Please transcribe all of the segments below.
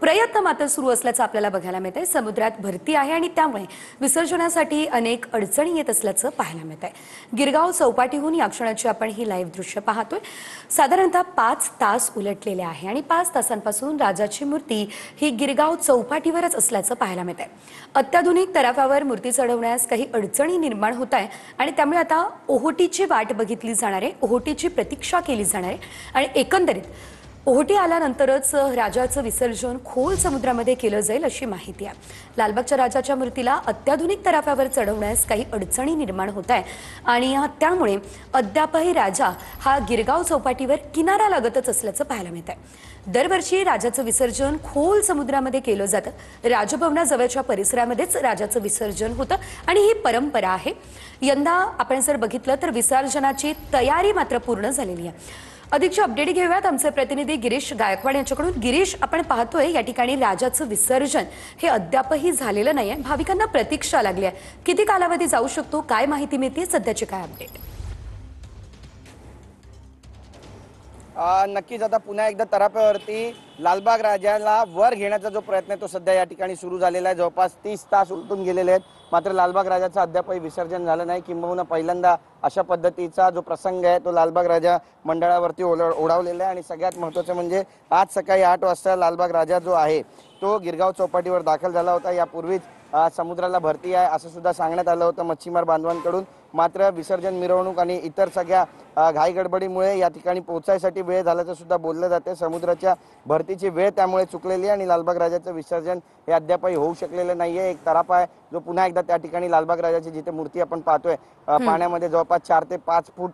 प्रयत्न मात्र सुरू असल्याचं आपल्याला बघायला मिळतंय। समुद्रात भरती आहे आणि त्यामुळे विसर्जनासाठी अनेक अडचणी येत असल्याचं पाहायला मिळतंय। गिरगाव चौपाटीहून या क्षणाची आपण ही लाईव्ह दृश्य पाहतोय। साधारणतः 5 तास उलटलेले आहे आणि 5 तासांपासून राजाची मूर्ती ही गिरगाव चौपाटीवरच असल्याचं पाहायला मिळतंय। अत्याधुनिक तराफ्यावर मूर्ती चढवण्यास काही अडचणी निर्माण होत आहे आणि त्यामुळे आता ओहोटीची वाट बघितली जाणार आहे, ओहोटीची प्रतीक्षा केली जाणार आहे आणि एकंदरीत ओहोटी आल्यानंतरच राजाचं विसर्जन खोल समुद्रामध्ये केलं जाईल अशी माहिती आहे। लालबागच्या राजाच्या मूर्तीला अत्याधुनिक तराफ्यावर चढवण्यास काही अडचणी निर्माण होत आहे आणि त्यामुळे अद्यापही राजा हा गिरगाव चौपाटीवर किनारा लागतच असल्याचं पाहायला मिळत आहे। दरवर्षी राजाचं विसर्जन खोल समुद्रामध्ये केलं जातं। राजभवनाजवळच्या परिसरामध्येच राजाचं विसर्जन होतं आणि ही परंपरा आहे। यंदा आपण जर बघितलं तर विसर्जनाची तयारी मात्र पूर्ण झालेली आहे। अधिकची अपडेट घेऊयात आमचे प्रतिनिधी गिरीश गायकवाड यांच्याकडून। गिरीश, आपण पाहतोय या ठिकाणी राजाचं विसर्जन हे अद्यापही झालेलं नाहीये, भाविकांना प्रतीक्षा लागली आहे। किती कालावधी जाऊ शकतो, काय माहिती मिळते, सध्याची काय अपडेट? नक्कीच आता पुन्हा एकदा तराफ्यावरती लालबाग राजाला वर घेण्याचा जो प्रयत्न आहे तो सध्या या ठिकाणी सुरू झालेला आहे। जवळपास 30 तास उलटून गेलेले आहेत, मात्र लालबाग राजाचं अद्यापही विसर्जन झालं नाही। किंबहुना पहिल्यांदा अशा पद्धतीचा जो प्रसंग आहे तो लालबाग राजा मंडळावरती ओढावलेला आहे। आणि सगळ्यात महत्त्वाचं म्हणजे आज सकाळी 8 वाजता लालबाग राजा जो आहे तो गिरगाव चौपाटीवर दाखल झाला होता। यापूर्वीच समुद्राला भरती आहे असं सुद्धा सांगण्यात आलं होतं मच्छीमार बांधवांकडून। मात्र विसर्जन मिरवणूक आणि इतर सगळ्या घाई गडबडीमुळे या ठिकाणी पोहोचायसाठी वेळ झाल्याचं सुद्धा बोललं जाते। समुद्राच्या भरतीची वेळ त्यामुळे चुकलेली आहे आणि लालबाग राजाचं विसर्जन हे अद्यापही होऊ शकलेलं नाहीये। एक तराफा आहे जो पुन्हा एकदा त्या ठिकाणी लालबाग राजाची जिथे मूर्ती आपण पाहतोय पाण्यामध्ये जवळपास 4 ते 5 फूट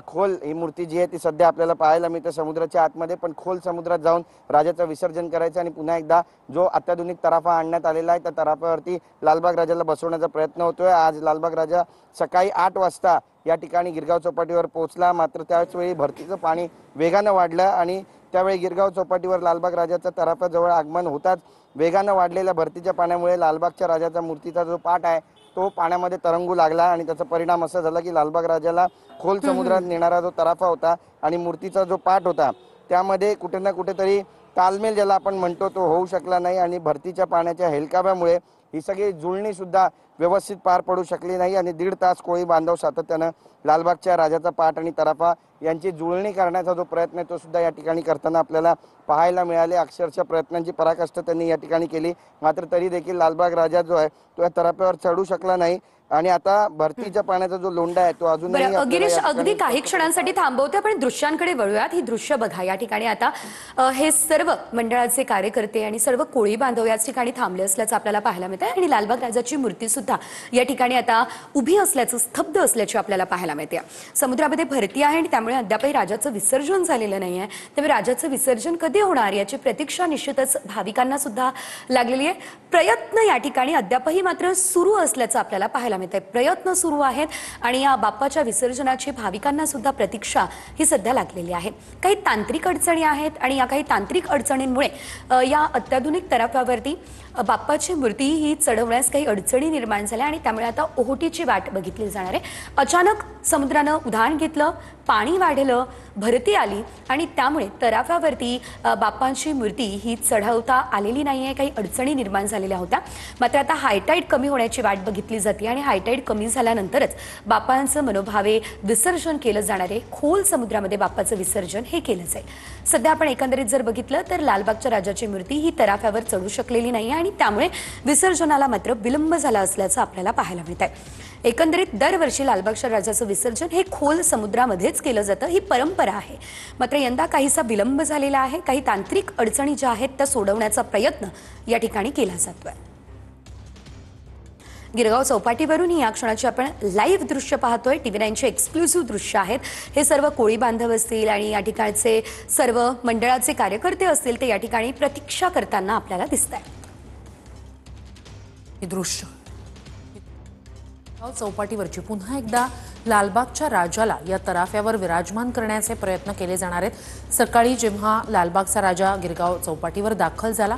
खोल ही मूर्ती जी आहे ती सध्या आपल्याला पाहायला मिळते समुद्राच्या आतमध्ये। पण खोल समुद्रात जाऊन राजाचं विसर्जन करायचं आणि पुन्हा एकदा जो अत्याधुनिक तराफा आणण्यात आलेला आहे त्या तराफ्यावरती लालबाग राजाला बसवण्याचा प्रयत्न होतोय। आज लालबाग राजा सकाळी 8 वाजता या ठिकाणी गिरगाव चौपाटीवर पोहोचला, मात्र त्यावेळी भरतीचं पाणी वेगानं वाढलं आणि त्यावेळी गिरगाव चौपाटीवर लालबाग राजाच्या तराफ्याजवळ आगमन होताच वेगानं वाढलेल्या भरतीच्या पाण्यामुळे लालबागच्या राजाचा मूर्तीचा जो पाट आहे तो पाण्यामध्ये तरंगू लागला आणि त्याचा परिणाम असा झाला की लालबाग राजाला खोल समुद्रात नेणारा जो तराफा होता आणि मूर्तीचा जो पाट होता त्यामध्ये कुठे ना कुठेतरी तालमेल ज्याला आपण म्हणतो तो होऊ शकला नाही आणि भरतीच्या पाण्याच्या हेलकाव्यामुळे ही सगळी जुळणी सुद्धा व्यवस्थित पार पडू शकली नाही आणि 1.5 तास कोळी बांधव सातत्यानं लालबागच्या राजाचा पाट आणि तराफा यांची जुळणी करण्याचा जो प्रयत्न आहे तो सुद्धा या ठिकाणी करताना आपल्याला पाहायला मिळाले। अक्षरशः प्रयत्नांची पराकाष्ठा त्यांनी या ठिकाणी केली, मात्र तरी देखील लालबाग राजा जो आहे तो या तराफ्यावर चढू शकला नाही आणि आता भरतीच्या पाण्याचा जो लोंढा आहे तो अजूनही गिरीश, अगदी काही क्षणांसाठी थांबवते, आपण दृश्यांकडे वळूयात। ही दृश्य बघा, या ठिकाणी आता हे सर्व मंडळाचे कार्यकर्ते आणि सर्व कोळी बांधव याच ठिकाणी थांबले असल्याचं आपल्याला पाहायला मिळतं आणि लालबाग राजाची मूर्ती सुद्धा या ठिकाणी आता उभी असल्याचं, स्तब्ध असल्याची आपल्याला पाहायला मिळते। समुद्रामध्ये भरती आहे आणि त्यामुळे अद्यापही राजाचं विसर्जन झालेलं नाहीये, त्यामुळे राजाचं विसर्जन कधी होणार याची प्रतीक्षा निश्चितच भाविकांना सुद्धा लागलेली आहे। प्रयत्न या ठिकाणी अद्यापही मात्र सुरू असल्याचं आपल्याला पाहायला प्रयत्न सुरू आहेत आणि या बाप्पाच्या विसर्जनाची भाविकांना सुद्धा प्रतीक्षा ही सध्या लागलेली आहे। काही तांत्रिक अडचणी आहेत आणि या काही तांत्रिक अडचणींमुळे या अत्याधुनिक तराफ्यावरती बाप्पाची मूर्ती ही चढवण्यास काही अडचणी निर्माण झाल्या आणि त्यामुळे आता ओहोटीची वाट बघितली जाणार आहे। अचानक समुद्रानं उधाण घेतलं, पाणी वाढलं, भरती आली आणि त्यामुळे तराफ्यावरती बाप्पांची मूर्ती ही चढवता आलेली नाहीये, काही अडचणी निर्माण झालेल्या होत्या। मात्र आता हायटाईड कमी होण्याची वाट बघितली जाते आणि हायटाईड कमी झाल्यानंतरच बाप्पांचं मनोभावे विसर्जन केलं जाणार आहे। खोल समुद्रामध्ये बाप्पाचं विसर्जन हे केलं जाईल। सध्या आपण एकंदरीत जर बघितलं तर लालबागच्या राजाची मूर्ती ही तराफ्यावर चढू शकलेली नाही आणि त्यामुळे विसर्जनाला मात्र विलंब झाला असल्याचं आपल्याला पाहायला मिळत आहे। एकंदरीत दरवर्षी लालबागच्या राजाचं विसर्जन हे खोल समुद्रामध्येच केलं जातं, ही परंपरा आहे। मात्र यंदा काहीसा विलंब झालेला आहे, काही तांत्रिक अडचणी ज्या आहेत त्या सोडवण्याचा प्रयत्न या ठिकाणी केला जातोय। गिरगाव चौपाटीवरून या क्षणाची आपण लाईव्ह दृश्य पाहतोय। TV9चे एक्सक्लुझिव्ह दृश्य आहेत। हे सर्व कोळी बांधव असतील आणि या ठिकाणचे सर्व मंडळाचे कार्यकर्ते असतील ते या ठिकाणी प्रतीक्षा करताना आपल्याला दिसत आहे। हे दृश्य चौपाटीवरची पुन्हा एकदा लालबागच्या राजाला या तराफ्यावर विराजमान करण्याचे प्रयत्न केले जाणार आहेत। सकाळी जेव्हा लालबागचा राजा गिरगाव चौपाटीवर दाखल झाला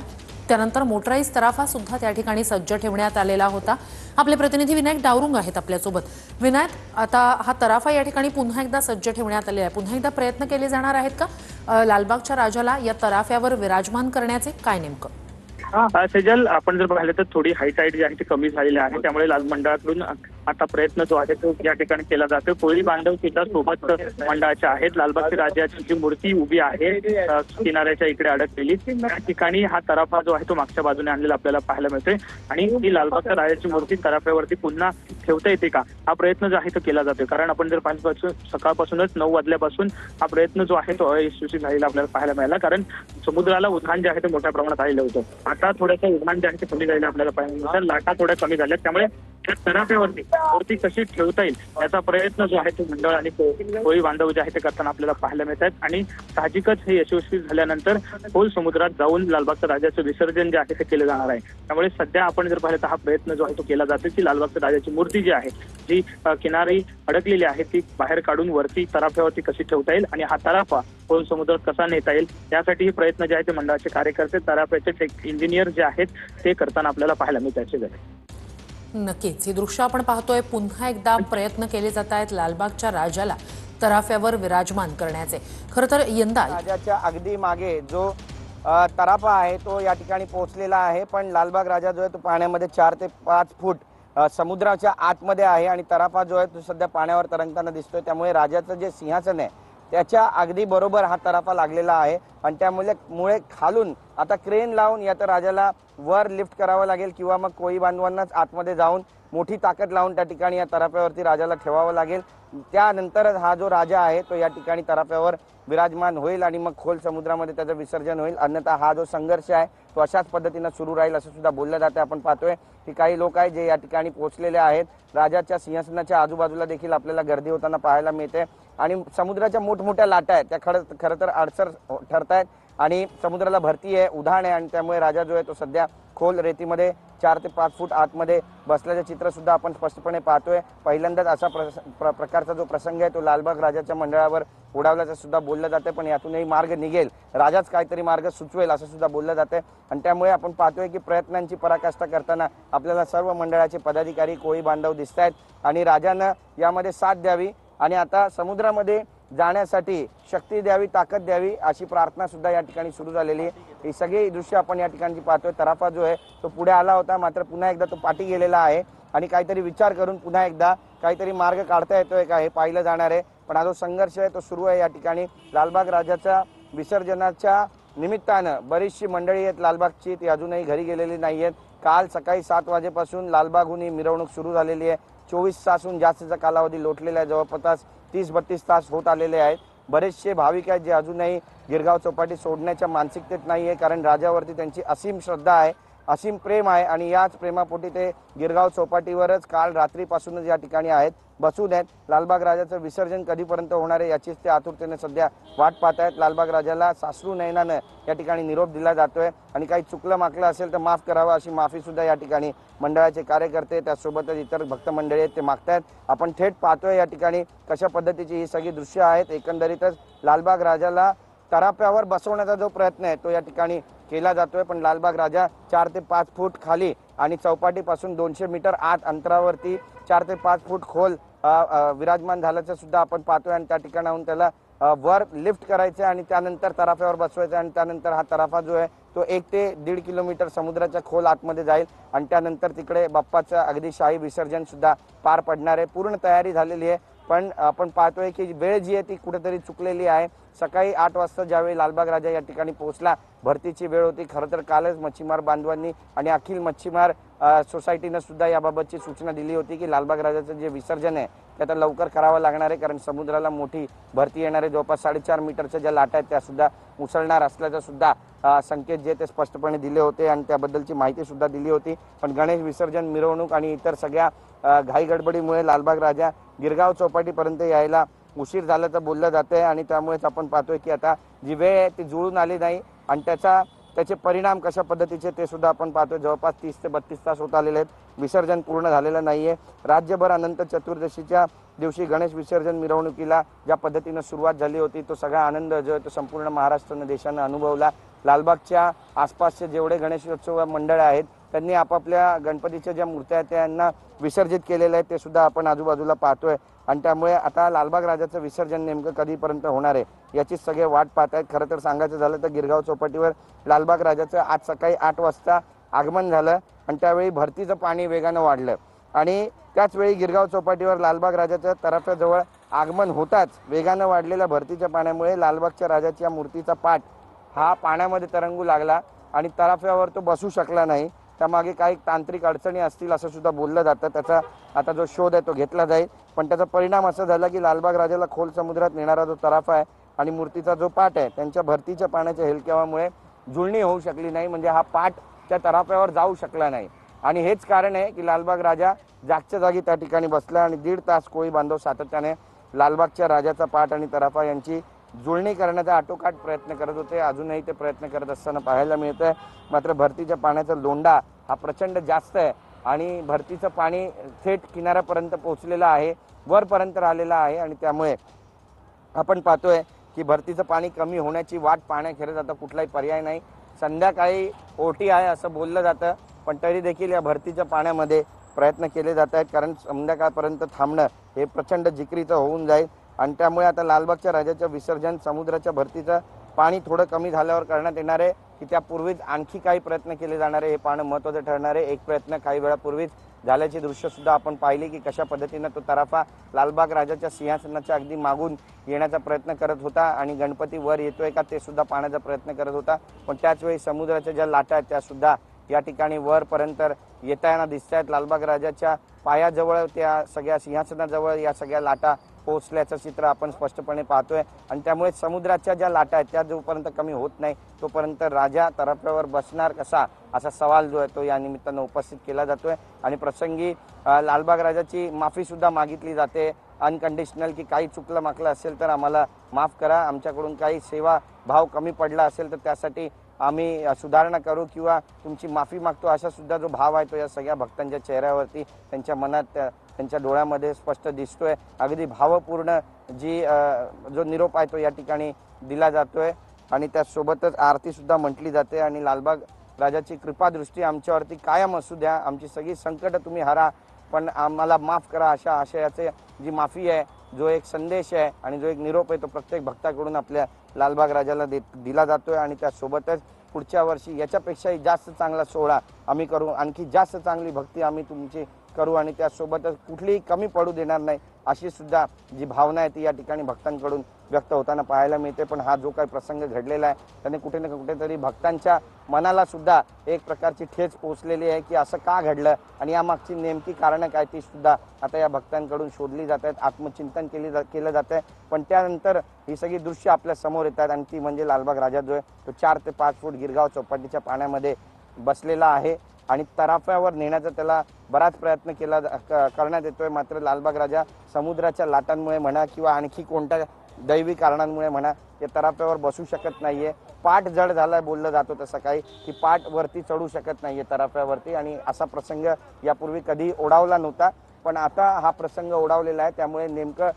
त्यानंतर मोटराईज तराफा सुद्धा त्या ठिकाणी सज्ज ठेवण्यात आलेला होता। आपले प्रतिनिधी विनायक डावरुंग आहेत आपल्यासोबत। विनायक, आता हा तराफा या ठिकाणी पुन्हा एकदा सज्ज ठेवण्यात आलेला आहे, पुन्हा एकदा प्रयत्न केले जाणार आहेत का लालबागच्या राजाला या तराफ्यावर विराजमान करण्याचे, काय नेमकं? सेजल, आपण जर पाहिलं तर थोडी हाय टाईड जी आहे ती कमी झालेली आहे, त्यामुळे लाल मंडळाकडून आता प्रयत्न जो आहे तो या ठिकाणी केला जातो. कोळी बांधव सुद्धा सोबत मंडळाचे आहेत. लालबागची राजाची जी मूर्ती उभी आहे किनाऱ्याच्या इकडे अडकलेली, त्या ठिकाणी हा तराफा जो आहे तो मागच्या बाजूने आणलेला आपल्याला पाहायला मिळतोय आणि ही लालबागच्या राजाची मूर्ती तराफ्यावरती पुन्हा ठेवता येते का, हा प्रयत्न जो आहे तो केला जातोय. कारण आपण जर पाहिलं सकाळपासूनच 9 वाजल्यापासून हा प्रयत्न जो आहे तो अयशस्वी झालेला आपल्याला पाहायला मिळाला, कारण समुद्राला उधाण जे आहे ते मोठ्या प्रमाणात आलेलं होतं. आता थोडंसं उधाण जे आहे ते कमी झालेलं आपल्याला पाहायला मिळतं, लाटा थोड्या कमी झाल्यात, त्यामुळे त्या तराफ्यावरती मूर्ती कशी ठेवता येईल याचा प्रयत्न जो आहे तो मंडळ आणि कोळी बांधव जे आहे ते करताना आपल्याला पाहायला मिळत आहेत. आणि साहजिकच हे यशस्वी झाल्यानंतर खोल समुद्रात जाऊन लालबागच्या राजाचं विसर्जन जे आहे ते केलं जाणार आहे. त्यामुळे सध्या आपण जर पाहिलं तर हा प्रयत्न जो आहे तो केला जातो की लालबागच्या राजाची मूर्ती जी आहे जी किनारी अडकलेली आहे ती बाहेर काढून वरती तराफ्यावरती कशी ठेवता येईल आणि हा तराफा खोल समुद्रात कसा नेता येईल यासाठी हे प्रयत्न जे आहे ते मंडळाचे कार्यकर्ते, तराफ्याचे इंजिनियर जे आहेत ते करताना आपल्याला पाहायला मिळतात. नक्कीच ही दृश्य आपण पाहतोय. पुन्हा एकदा प्रयत्न केले जात आहेत लालबागच्या राजाला तराफ्यावर विराजमान करण्याचे. खरं तर यंदा राजाच्या अगदी मागे जो तराफा आहे तो या ठिकाणी पोहोचलेला आहे, पण लालबाग राजा जो आहे तो पाण्यामध्ये 4 ते 5 फूट समुद्राच्या आतमध्ये आहे आणि तराफा जो आहे तो सध्या पाण्यावर तरंगताना दिसतोय. त्यामुळे राजाचं जे सिंहासन आहे त्याच्या अगदी बरोबर हा तराफा लागलेला आहे आणि त्यामुळे खालून आता क्रेन लावून या तर राजाला वर लिफ्ट करावं लागेल किंवा मग कोळी बांधवांनाच आतमध्ये जाऊन मोठी ताकद लावून त्या ठिकाणी या तराफ्यावरती राजाला ठेवावं लागेल. त्यानंतरच हा जो राजा आहे तो या ठिकाणी तराफ्यावर विराजमान होईल आणि मग खोल समुद्रामध्ये त्याचं विसर्जन होईल. अन्यथा हा जो संघर्ष आहे तो अशाच पद्धतीने सुरू राहील असं सुद्धा बोललं जाते. आपण पाहतोय की काही लोक आहेत जे या ठिकाणी पोहोचलेले आहेत. राजाच्या सिंहासनाच्या आजूबाजूला देखील आपल्याला गर्दी होताना पाहायला मिळते आणि समुद्राच्या मोठमोठ्या लाटा आहेत त्या खरं तर अडसर ठरतायत आणि समुद्राला भरती आहे, उधाण आहे आणि त्यामुळे राजा जो आहे तो सध्या खोल रेतीमध्ये 4 ते 5 फूट आतमध्ये बसल्याचे चित्र सुद्धा आपण स्पष्टपणे पाहतोय. पहिल्यांदाच असा प्रकारचा जो प्रसंग आहे तो लालबाग राजाच्या मंडळावर उडावल्याचं सुद्धा बोललं जातं, पण यातूनही मार्ग निघेल, राजाच काहीतरी मार्ग सुचवेल असं सुद्धा बोललं जातं आणि त्यामुळे आपण पाहतोय की प्रयत्नांची पराकाष्ठा करताना आपल्याला सर्व मंडळाचे पदाधिकारी, कोळी बांधव दिसत आहेत आणि राजानं यामध्ये साथ द्यावी आणि आता समुद्रामध्ये जाण्यासाठी शक्ती द्यावी, ताकद द्यावी अशी प्रार्थना सुद्धा या ठिकाणी सुरू झालेली आहे. ही सगळी दृश्य आपण या ठिकाणी पाहतोय. तराफा जो आहे तो पुढे आला होता, मात्र पुन्हा एकदा तो पाठी गेलेला आहे आणि काहीतरी विचार करून पुन्हा एकदा काहीतरी मार्ग काढता येतोय का हे पाहिलं जाणार आहे. पण हा जो संघर्ष आहे तो सुरू आहे या ठिकाणी. लालबाग राजाच्या विसर्जनाच्या निमित्तानं बरीचशी मंडळी आहेत लालबागची, ती अजूनही घरी गेलेली नाही आहेत. काल सकाळी 7 वाजेपासून लालबागहून ही मिरवणूक सुरू झालेली आहे. 24 तासून जास्तीचा कालावधी लोटलेला आहे, जवळपास 30-32 तास होत आलेले आहेत. बरेचसे भाविक आहेत जे अजूनही गिरगाव चौपाटी सोडण्याच्या मानसिकतेत नाही आहे, कारण राजावरती त्यांची असीम श्रद्धा आहे, असीम प्रेम आहे आणि याच प्रेमापोटी ते गिरगाव चौपाटीवरच काल रात्रीपासूनच या ठिकाणी आहेत, बसून आहेत. लालबाग राजाचं विसर्जन कधीपर्यंत होणार आहे याचीच ते आतुरतेने सध्या वाट पाहत आहेत. लालबाग राजाला साश्रू नयनानं या ठिकाणी निरोप दिला जातोय आणि काही चुकलं माकलं असेल तर माफ करावं अशी माफी सुद्धा या ठिकाणी मंडळाचे कार्यकर्ते, त्यासोबतच इतर भक्त मंडळी आहेत ते मागतायत. आपण थेट पाहतोय या ठिकाणी कशा पद्धतीची ही सगळी दृश्य आहेत. एकंदरीतच लालबाग राजाला तराफ्यावर बसवण्याचा जो प्रयत्न आहे तो या ठिकाणी केला जातोय, पण लालबाग राजा 4 ते 5 फूट खाली आणि चौपाटीपासून 200 मीटर आत अंतरावरती 4 ते 5 फूट खोल विराजमान झाल्याचं सुद्धा आपण पाहतोय आणि त्या ठिकाणाहून त्याला वर लिफ्ट करायचं आणि त्यानंतर तराफ्यावर बसवायचं आणि त्यानंतर हा तराफा जो आहे तो 1 ते 1.5 किलोमीटर समुद्राच्या खोल आतमध्ये जाईल आणि त्यानंतर तिकडे बाप्पाचं अगदी शाही विसर्जन सुद्धा पार पडणार आहे. पूर्ण तयारी झालेली आहे, पण आपण पाहतोय की वेळ जी आहे ती कुठेतरी चुकलेली आहे. सकाळी 8 वाजता ज्यावेळी लालबाग राजा या ठिकाणी पोहोचला, भरतीची वेळ होती. खरं तर कालच मच्छीमार बांधवांनी आणि अखिल मच्छीमार सोसायटीनं सुद्धा याबाबतची सूचना दिली होती की लालबाग राजाचं जे विसर्जन आहे ते आता लवकर करावं लागणार आहे, कारण समुद्राला मोठी भरती येणार आहे. जवळपास 4.5 मीटरच्या ज्या लाटा आहेत त्या सुद्धा उसळणार असल्याचं सुद्धा संकेत जे ते स्पष्टपणे दिले होते आणि त्याबद्दलची माहिती सुद्धा दिली होती. पण गणेश विसर्जन, मिरवणूक आणि इतर सगळ्या घाई गडबडीमुळे लालबाग राजा गिरगाव चौपाटीपर्यंत यायला उशीर झाल्याचं बोललं जातंय आणि त्यामुळेच आपण पाहतोय की आता जी वेळ आहे ती जुळून आली नाही आणि त्याचे परिणाम कशा पद्धतीचे ते सुद्धा आपण पाहतोय. जवळपास 30 ते 32 तास होत आलेले आहेत, विसर्जन पूर्ण झालेलं नाहीये. राज्यभर अनंत चतुर्दशीच्या दिवशी गणेश विसर्जन मिरवणुकीला ज्या पद्धतीनं सुरुवात झाली होती तो सगळा आनंद जो आहे तो संपूर्ण महाराष्ट्रानं देशानं अनुभवला। लालबागच्या आसपासचे जेवढे गणेशोत्सव मंडळ आहेत त्यांनी आपापल्या गणपतीच्या ज्या मूर्त्या आहेत त्यांना विसर्जित केलेल्या आहेत ते सुद्धा आपण आजूबाजूला पाहतोय आणि त्यामुळे आता लालबाग राजाचं विसर्जन नेमकं कधीपर्यंत होणार आहे याची सगळे वाट पाहत आहेत। खरं तर सांगायचं झालं तर गिरगाव चौपाटीवर लालबाग राजाचं आज सकाळी 8 वाजता आगमन झालं आणि त्यावेळी भरतीचं पाणी वेगानं वाढलं आणि त्याच वेळी गिरगाव चौपाटीवर लालबाग राजाच्या तराफ्याजवळ आगमन होताच वेगानं वाढलेल्या भरतीच्या पाण्यामुळे लालबागच्या राजाच्या मूर्तीचा पाठ हा पाण्यामध्ये तरंगू लागला आणि तराफ्यावर तो बसू शकला नाही। त्यामागे काही तांत्रिक अडचणी असतील असं सुद्धा बोललं जातं। त्याचा आता जो शोध आहे तो घेतला जाईल पण त्याचा परिणाम असा झाला की लालबाग राजाला खोल समुद्रात नेणारा जो तराफा आहे आणि मूर्तीचा जो पाठ आहे त्यांच्या भरतीच्या पाण्याच्या हेलक्यामुळे जुळणी होऊ शकली नाही, म्हणजे हा पाठ त्या तराफ्यावर जाऊ शकला नाही आणि हेच कारण आहे की लालबाग राजा जागच्या जागी त्या ठिकाणी बसला आणि 1.5 तास कोळी बांधव सातत्याने लालबागच्या राजाचा पाठ आणि तराफा यांची जुळणी करण्याचा आटोकाट प्रयत्न करत होते। अजूनही ते प्रयत्न करत असताना पाहायला मिळतंय मात्र भरतीच्या पाण्याचा लोंढा हा प्रचंड जास्त आहे आणि भरतीचं पाणी थेट किनाऱ्यापर्यंत पोहोचलेलं आहे, वरपर्यंत आलेलं आहे आणि त्यामुळे आपण पाहतोय की भरतीचं पाणी कमी होण्याची वाट पाहण्याखेरीज आता कुठलाही पर्याय नाही। संध्याकाळी ओटी आहे असं बोललं जातं पण तरी देखील या भरतीच्या पाण्यामध्ये प्रयत्न केले जात आहेत कारण संध्याकाळपर्यंत थांबणं हे प्रचंड जिकरीचं होऊन जाईल आणि त्यामुळे आता लालबागच्या राजाचं विसर्जन समुद्राच्या भरतीचं पाणी थोडं कमी झाल्यावर करण्यात येणार आहे की त्यापूर्वीच आणखी काही प्रयत्न केले जाणार आहे हे पाहणं महत्त्वाचं ठरणार आहे। एक प्रयत्न काही वेळापूर्वीच झाल्याची दृश्य सुद्धा आपण पाहिली की कशा पद्धतीनं तो तराफा लालबाग राजाच्या सिंहासनाच्या अगदी मागून येण्याचा प्रयत्न करत होता आणि गणपती वर येतोय का ते सुद्धा पाहण्याचा प्रयत्न करत होता पण त्याच वेळी समुद्राच्या ज्या लाटा आहेत त्या सुद्धा या ठिकाणी वरपर्यंत येताना दिसत आहेत। लालबाग राजाच्या पायाजवळ त्या सगळ्या सिंहासनाजवळ या सगळ्या लाटा पोहोचल्याचं चित्र आपण स्पष्टपणे पाहतोय आणि त्यामुळे समुद्राच्या ज्या लाटा आहेत त्या जोपर्यंत कमी होत नाही तोपर्यंत राजा तराफ्यावर बसणार कसा असा सवाल जो आहे तो या निमित्तानं उपस्थित केला जातोय आणि प्रसंगी लालबाग राजाची माफी सुद्धा मागितली जाते अनकंडिशनल की काही चुकलं माकलं असेल तर आम्हाला माफ करा, आमच्याकडून काही सेवा भाव कमी पडला असेल तर त्यासाठी आम्ही सुधारणा करू किंवा तुमची माफी मागतो असा सुद्धा जो भाव आहे तो या सगळ्या भक्तांच्या चेहऱ्यावरती त्यांच्या मनात त्यांच्या डोळ्यामध्ये स्पष्ट दिसतोय। अगदी भावपूर्ण जो निरोप आहे तो या ठिकाणी दिला जातोय आणि त्यासोबतच आरती सुद्धा म्हटली जाते आणि लालबाग राजाची कृपादृष्टी आमच्यावरती कायम असू द्या, आमची सगळी संकट तुम्ही हरा पण आम्हाला माफ करा अशा आशयाचे जी माफी आहे जो एक संदेश आहे आणि जो एक निरोप आहे तो प्रत्येक भक्ताकडून आपल्या लालबाग राजाला दिला जातोय आणि त्यासोबतच पुढच्या वर्षी याच्यापेक्षाही जास्त चांगला सोहळा आम्ही करू, आणखी जास्त चांगली भक्ती आम्ही तुमची करू आणि त्यासोबतच कुठलीही कमी पडू देणार नाही अशी सुद्धा जी भावना आहे ती या ठिकाणी भक्तांकडून व्यक्त होताना पाहायला मिळते। पण हा जो काही प्रसंग घडलेला आहे त्याने कुठे ना कुठेतरी भक्तांच्या मनाला सुद्धा एक प्रकारची ठेच पोहोचलेली आहे की असं का घडलं आणि यामागची नेमकी कारणं काय ती सुद्धा आता या भक्तांकडून शोधली जात आहेत, आत्मचिंतन केलं जात आहे। पण त्यानंतर ही सगळी दृश्य आपल्या समोर येतात आणि ती म्हणजे लालबाग राजा जो आहे तो 4 ते 5 फूट गिरगाव चौपाटीच्या पाण्यामध्ये बसलेला आहे आणि तराफ्यावर नेण्याचा त्याला बराच प्रयत्न करण्यात येतोय मात्र लालबाग राजा समुद्राच्या लाटांमुळे म्हणा किंवा आणखी कोणत्या दैवी कारणांमुळे म्हणा या तराफ्यावर बसू शकत नाहीये। पाठ जड झालाय बोललं जात होतं सकाळी की पाठ वरती चढू शकत नाहीये तराफ्यावरती आणि असा प्रसंग यापूर्वी कधी ओढावला नव्हता पण आता हा प्रसंग ओढावलेला आहे। त्यामुळे नेमकं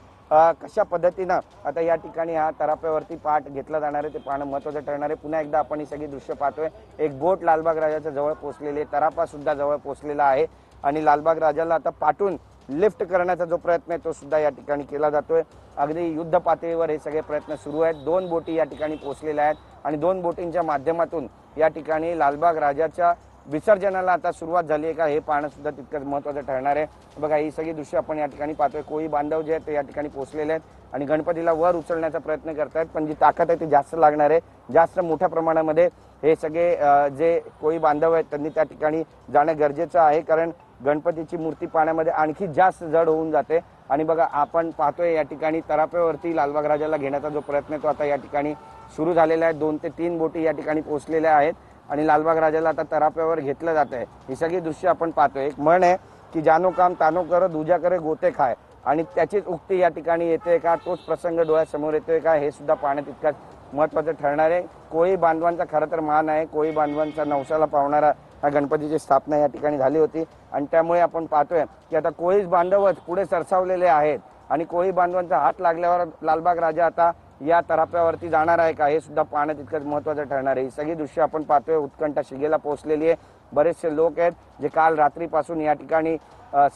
कशा पद्धतीनं आता या ठिकाणी हा तराफ्यावरती पाठ घेतला जाणार आहे ते पाहणं महत्त्वाचं ठरणार आहे। पुन्हा एकदा आपण ही सगळी दृश्य पाहतोय, एक बोट लालबाग राजाच्या जवळ पोहोचलेली आहे, तराफा सुद्धा जवळ पोहोचलेला आहे आणि लालबाग राजाला आता पाठून लिफ्ट करण्याचा जो प्रयत्न आहे तो सुद्धा या ठिकाणी केला जातोय। अगदी युद्ध पातळीवर हे सगळे प्रयत्न सुरू आहेत। 2 बोटी या ठिकाणी पोहोचलेल्या आहेत आणि 2 बोटींच्या माध्यमातून या ठिकाणी लालबाग राजाच्या विसर्जनाला आता सुरुवात झाली आहे का हे पाहणं सुद्धा तितकंच महत्त्वाचं ठरणार आहे। बघा ही सगळी दृश्य आपण या ठिकाणी पाहतोय, कोळी बांधव जे आहेत ते या ठिकाणी पोहोचलेले आहेत आणि गणपतीला वर उचलण्याचा प्रयत्न करतायत पण जी ताकद आहे ती जास्त लागणार आहे, जास्त मोठ्या प्रमाणामध्ये हे सगळे जे कोळी बांधव आहेत त्यांनी त्या ठिकाणी जाणं गरजेचं आहे कारण गणपतीची मूर्ती पाण्यामध्ये आणखी जास्त जड होऊन जाते आणि बघा आपण पाहतोय या ठिकाणी तराफ्यावरती लालबाग राजाला घेण्याचा जो प्रयत्न आहे तो आता या ठिकाणी सुरू झालेला आहे। 2 ते 3 बोटी या ठिकाणी पोहोचलेल्या आहेत आणि लालबाग राजाला आता तराफ्यावर घेतलं जात आहे। ही सगळी दृश्य आपण पाहतोय। एक म्हण आहे की जानो काम तानो कर दूजा करे गोते खाय आणि त्याचीच उक्ती या ठिकाणी येते का, तोच प्रसंग डोळ्यासमोर येतोय का हे सुद्धा पाहणं तितकंच महत्त्वाचं ठरणार आहे। कोळी बांधवांचा खरं तर मान आहे, कोळी बांधवांचा नवसाला पावणारा हा गणपतीची स्थापना या ठिकाणी झाली होती आणि त्यामुळे आपण पाहतोय की आता कोळी बांधवच पुढे सरसावलेले आहेत आणि कोळी बांधवांचा हात लागल्यावर लालबाग राजा आता या तराफ्यावरती जाणार आहे का हे सुद्धा पाहणं तितकंच महत्त्वाचं ठरणार आहे। ही सगळी दृश्य आपण पाहतोय, उत्कंठा शिगेला पोहोचलेली आहे। बरेचसे लोक आहेत जे काल रात्रीपासून या ठिकाणी